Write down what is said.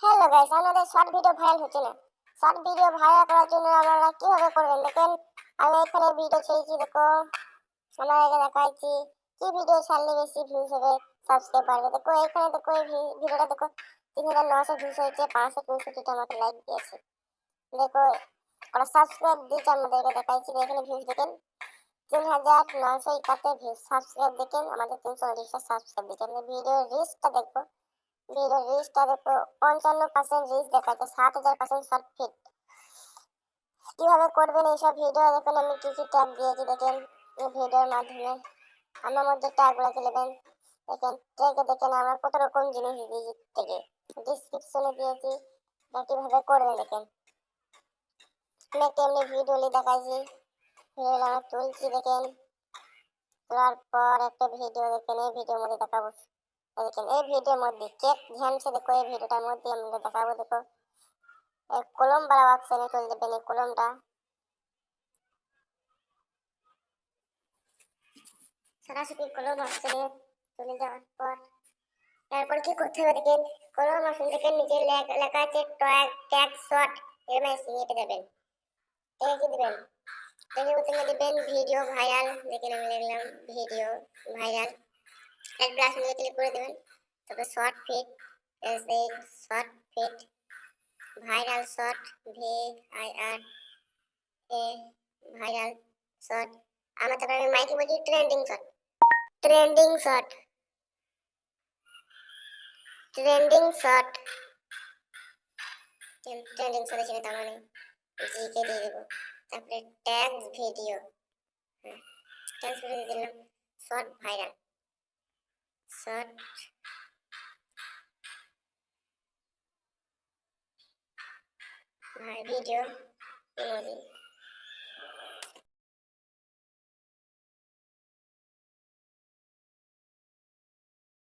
Hello guys, আমাদের short video viral হচ্ছে না। শর্ট ভিডিও ভাইরাল করার জন্য আপনারা কিভাবে করবেন দেখেন। আমি এখানে ভিডিও ছেড়েছি, দেখো আমরা এখানে দেখাচ্ছি কি ভিডিও ছাড়লে বেশি ভিউজ হবে, সাবস্ক্রাইব বাড়বে। দেখো এখানে, দেখো এই ভিডিওটা দেখো 3900 ভিউজ হয়েছে, 564টা মতো লাইক দিয়েছে। দেখো ওরা সাবস্ক্রাইব দিয়েছে, আমাদেরকে দেখাচ্ছি। এখানে ভিউজ দেখেন 3971 ভিউজ। সাবস্ক্রাইব দেখেন আমাদের 329টা সাবস্ক্রাইব দিয়েছে। ভিডিও রিচটা দেখো, ভিডিও রিচটা দেখো 55% রিচ দেখাচ্ছে, 7000% শর্ট ফিট। কিভাবে করবেন এইসব ভিডিও দেখুন, আমি কি কি ট্যাগ দিয়েছি দেখেন এই ভিডিওর মাধ্যমে। আমার মধ্যে ট্যাগগুলোকে নেবেন, দেখেন ট্যাগে দেখেন আমরা কত রকম জিনিস দিয়েছি, থেকে ডিসক্রিপশনে দিয়েছি। কিভাবে করবেন দেখেন, আমি একটা এমনি ভিডিও দেখাইছি, ভিডিও আমরা তুলছি দেখেন। তোলার পর একটা ভিডিও দেখেন, এই ভিডিওর মধ্যে দেখাবো। দেখেন এই ভিডিওর মধ্যে চেক ধ্যান সে দেখো, এই ভিডিওটার মধ্যে আমরা দেখাবো। দেখো কলম বাড়া অপশনে চলে যাবেন, এই কলমটা সরাসরি কলম অপশনে চলে যাওয়ার পর তারপর কি করতে হবে দেখেন, কলম অপশন থেকে নিচে লেখা আছে ট্যাগ শর্ট, এর মধ্যে এটা দেবেন। এটা কি দেবেন, এর মধ্যে দেবেন ভিডিও ভাইরাল। দেখেন আমি লিখলাম ভিডিও ভাইরাল, এক প্লাস নিয়ে ক্লিক করে দেবেন। তারপর short fit, short fit viral short, VIR এ ভাইরাল শর্ট। আমরা তারপরে আমি মাইকে বলছি trending short, trending short, trending short, trending short ছিল তার মানে জিকে দিয়ে দেবো। তারপরে ট্যাগ ভিডিও, ট্যাগ ভিডিও দিলাম short viral, short video emoji.